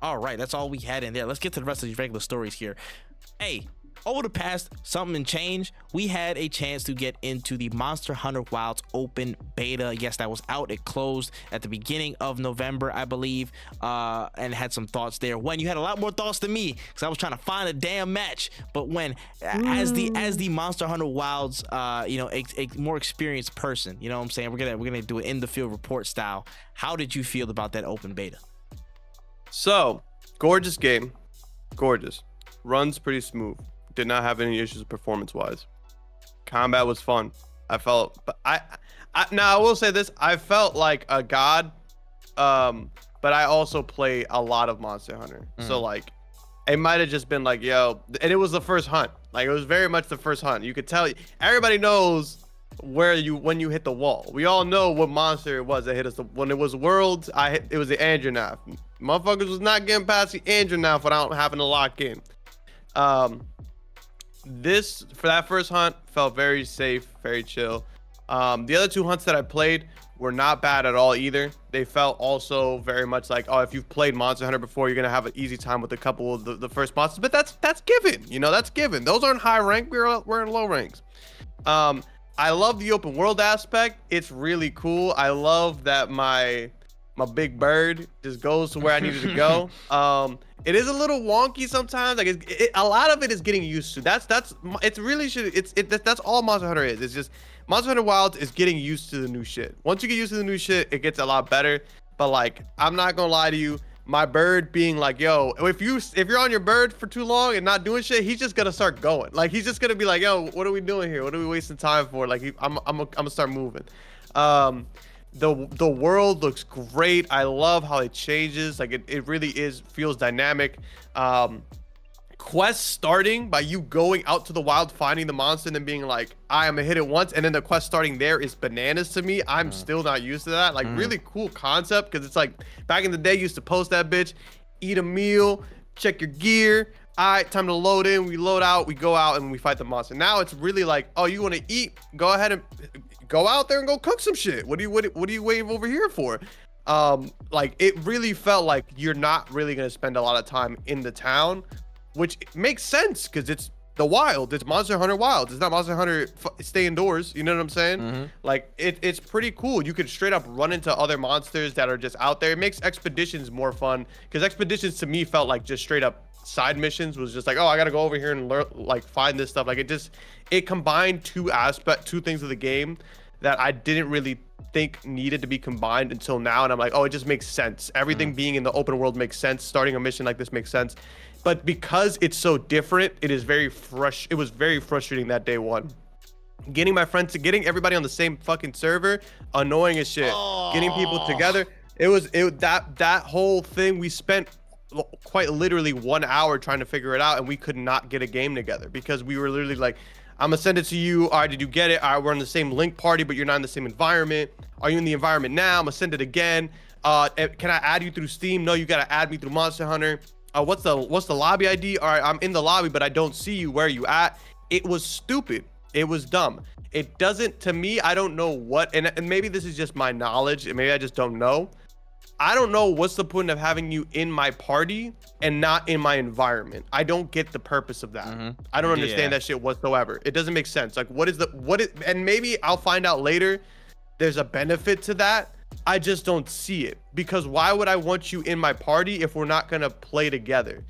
All right, that's all we had in there. Let's get to the rest of these regular stories here. Hey, over the past something and change, we had a chance to get into the Monster Hunter Wilds open beta. Yes, that was out. It closed at the beginning of November, I believe, and had some thoughts there. When you had a lot more thoughts than me, because I was trying to find a damn match. But when, as the Monster Hunter Wilds, a more experienced person, you know what I'm saying? We're gonna do it in the field report style. How did you feel about that open beta? So, gorgeous game, gorgeous, runs pretty smooth. Did not have any issues performance-wise. Combat was fun. I felt, but I will say this: I felt like a god, but I also play a lot of Monster Hunter, so like, it might have just been like, yo, and it was the first hunt. Like, it was very much the first hunt. You could tell. Everybody knows when you hit the wall. We all know what monster it was that hit us. When it was Worlds, it was the Andronath. Motherfuckers was not getting past the Andronath without having to lock in. This, for that first hunt, felt very safe, very chill. The other two hunts that I played were not bad at all either. They felt also very much like, oh, if you've played Monster Hunter before, you're gonna have an easy time with a couple of the first monsters. But that's given, that's given. Those aren't high rank. We're in low ranks. I love the open world aspect. It's really cool. I love that my big bird just goes to where I needed to go. It is a little wonky sometimes. Like a lot of it is getting used to. That's all Monster Hunter is. It's just Monster Hunter Wilds is getting used to the new shit. Once you get used to the new shit, it gets a lot better. But like, I'm not gonna lie to you, my bird being like, yo, if you're on your bird for too long and not doing shit, he's just gonna start going. Like, he's just gonna be like, yo, what are we doing here? What are we wasting time for? Like, I'm gonna start moving. The world looks great. I love how it changes. Like, it really feels dynamic. Quest starting by you going out to the wild, finding the monster, and then being like, I'm gonna hit it once, and then the quest starting there is bananas to me. I'm still not used to that. Like, really cool concept, because it's like, back in the day, you used to post that bitch, eat a meal, check your gear. All right, time to load in. We load out, we go out, and we fight the monster. Now it's really like, oh, you want to eat? Go ahead and go out there and go cook some shit. What are you waiting over here for? Like, it really felt like you're not really gonna spend a lot of time in the town, which makes sense because it's the wild. It's Monster Hunter Wild. It's not Monster Hunter stay indoors. You know what I'm saying? Like, it's pretty cool. You could straight up run into other monsters that are just out there. It makes expeditions more fun, because expeditions to me felt like just straight up side missions. Was just like, oh, I gotta go over here and learn, like, find this stuff. Like, it combined two things of the game that I didn't really think needed to be combined until now, and I'm like, oh, it just makes sense. Everything being in the open world makes sense. Starting a mission like this makes sense. But because it's so different, it was very frustrating that day one. Getting getting everybody on the same fucking server, annoying as shit. Getting people together, that whole thing, we spent quite literally 1 hour trying to figure it out, and we could not get a game together because we were literally like, I'm gonna send it to you. All right, did you get it? All right, we're in the same link party, but you're not in the same environment. Are you in the environment now? I'm gonna send it again. Can I add you through Steam? No, you gotta add me through Monster Hunter. What's the lobby ID? All right, I'm in the lobby, but I don't see you. Where are you at? It was stupid. It was dumb. It doesn't, to me, I don't know what, and maybe this is just my knowledge, and maybe I just don't know. I don't know what's the point of having you in my party and not in my environment. I don't get the purpose of that. I don't understand that shit whatsoever. It doesn't make sense. Like, and maybe I'll find out later there's a benefit to that. I just don't see it, because why would I want you in my party if we're not gonna play together?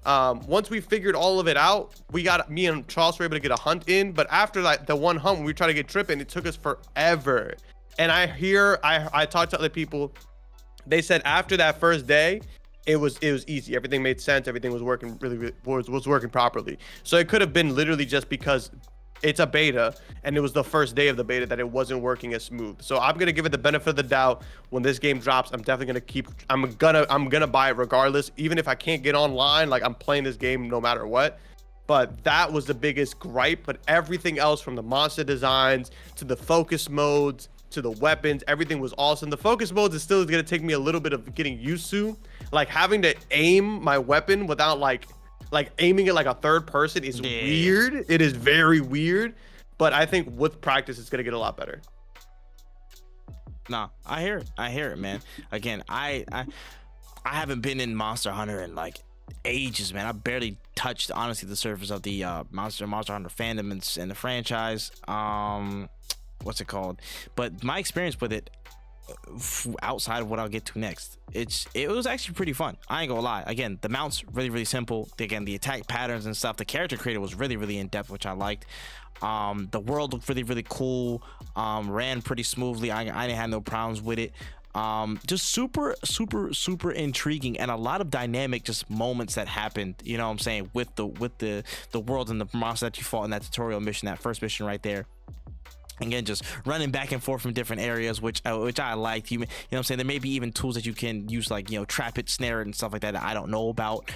Once we figured all of it out, me and Charles were able to get a hunt in, but after that, the one hunt, we tried to get tripping, it took us forever. And I talked to other people. They said after that first day, it was easy. Everything made sense. Everything was working was working properly. So it could have been literally just because it's a beta and it was the first day of the beta that it wasn't working as smooth. So I'm gonna give it the benefit of the doubt. When this game drops, I'm definitely gonna I'm gonna buy it regardless. Even if I can't get online, like, I'm playing this game no matter what. But that was the biggest gripe. But everything else, from the monster designs to the focus modes to the weapons, everything was awesome. The focus modes is still gonna take me a little bit of getting used to. Like, having to aim my weapon without like aiming it like a third person is weird. It is very weird, but I think with practice it's gonna get a lot better. Nah, I hear it, man. Again, I haven't been in Monster Hunter in like ages, man. I barely touched honestly the surface of the Monster Hunter fandom and the franchise. What's it called? But my experience with it, outside of what I'll get to next, it was actually pretty fun. I ain't gonna lie. Again, the mounts really simple. Again, the attack patterns and stuff. The character creator was really in depth, which I liked. The world looked really cool. Ran pretty smoothly. I didn't have no problems with it. Just super intriguing, and a lot of dynamic just moments that happened, you know what I'm saying, with the world and the monster that you fought in that tutorial mission, that first mission right there. Again, just running back and forth from different areas, which I liked. You know what I'm saying? There may be even tools that you can use, like, you know, trap it, snare it, and stuff like that I don't know about.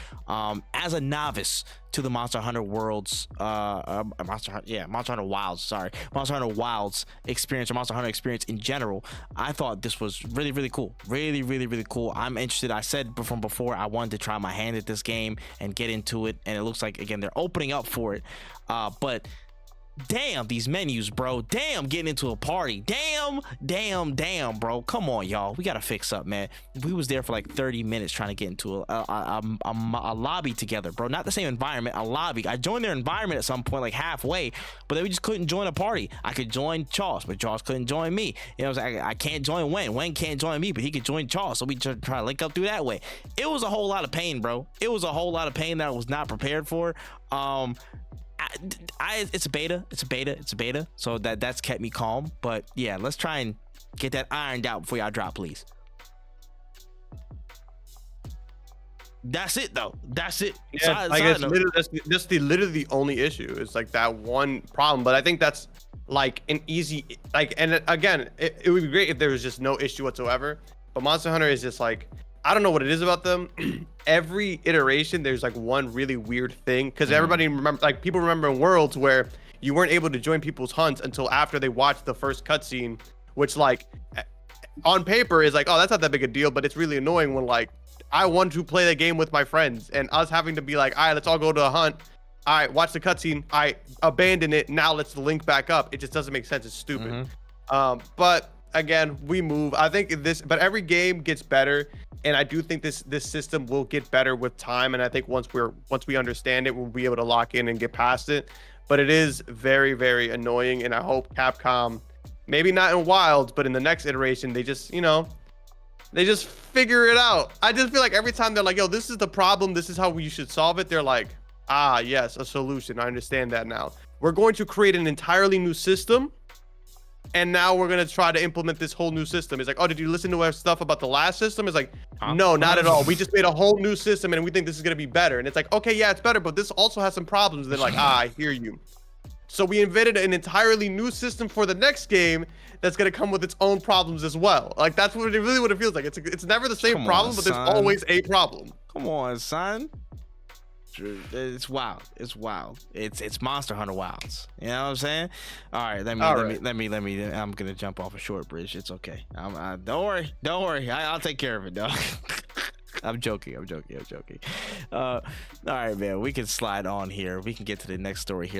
As a novice to the Monster Hunter Worlds, Monster Hunter Wilds experience, or Monster Hunter experience in general, I thought this was really cool. Really cool. I'm interested. I said from before I wanted to try my hand at this game and get into it, and it looks like, again, they're opening up for it. But damn, these menus, bro. Damn, getting into a party. Damn, bro. Come on, y'all. We gotta fix up, man. We was there for like 30 minutes trying to get into a lobby together, bro. Not the same environment, a lobby. I joined their environment at some point, like halfway, but then we just couldn't join a party. I could join Charles, but Charles couldn't join me. You know what I'm saying? I can't join Wayne. Wayne can't join me, but he could join Charles. So we try to link up through that way. It was a whole lot of pain, bro. It was a whole lot of pain that I was not prepared for. It's a beta, so that's kept me calm. But yeah, let's try and get that ironed out before y'all drop, please. That's it, though. That's it. Yeah, I guess that's literally the only issue. It's like that one problem. But I think that's like an easy, like, and again, it would be great if there was just no issue whatsoever. But Monster Hunter is just like, I don't know what it is about them. Every iteration, there's like one really weird thing, because everybody remember, like, people remember in Worlds where you weren't able to join people's hunts until after they watched the first cutscene, which, like, on paper is like, oh, that's not that big a deal, but it's really annoying when, like, I want to play the game with my friends and us having to be like, all right, let's all go to a hunt. All right, watch the cutscene. I abandon it. Now let's link back up. It just doesn't make sense. It's stupid. But again, we move. I think but every game gets better. And I do think this system will get better with time. And I think once we understand it, we'll be able to lock in and get past it. But it is very annoying. And I hope Capcom, maybe not in Wilds, but in the next iteration, they just, you know, they just figure it out. I just feel like every time they're like, yo, this is the problem, this is how we should solve it, they're like, ah, yes, a solution. I understand that now. We're going to create an entirely new system. And now we're going to try to implement this whole new system. It's like, oh, did you listen to our stuff about the last system? It's like, no, not at all. We just made a whole new system and we think this is going to be better. And it's like, okay, yeah, it's better, but this also has some problems. They're like, I hear you. So we invented an entirely new system for the next game that's going to come with its own problems as well. Like, that's what it feels like. It's never the same problem, but there's always a problem. Come on, son. It's wild. It's Monster Hunter Wilds. You know what I'm saying? All right, let me. I'm gonna jump off a short bridge. It's okay. Don't worry. I'll take care of it, dog. I'm joking. All right, man. We can slide on here. We can get to the next story here.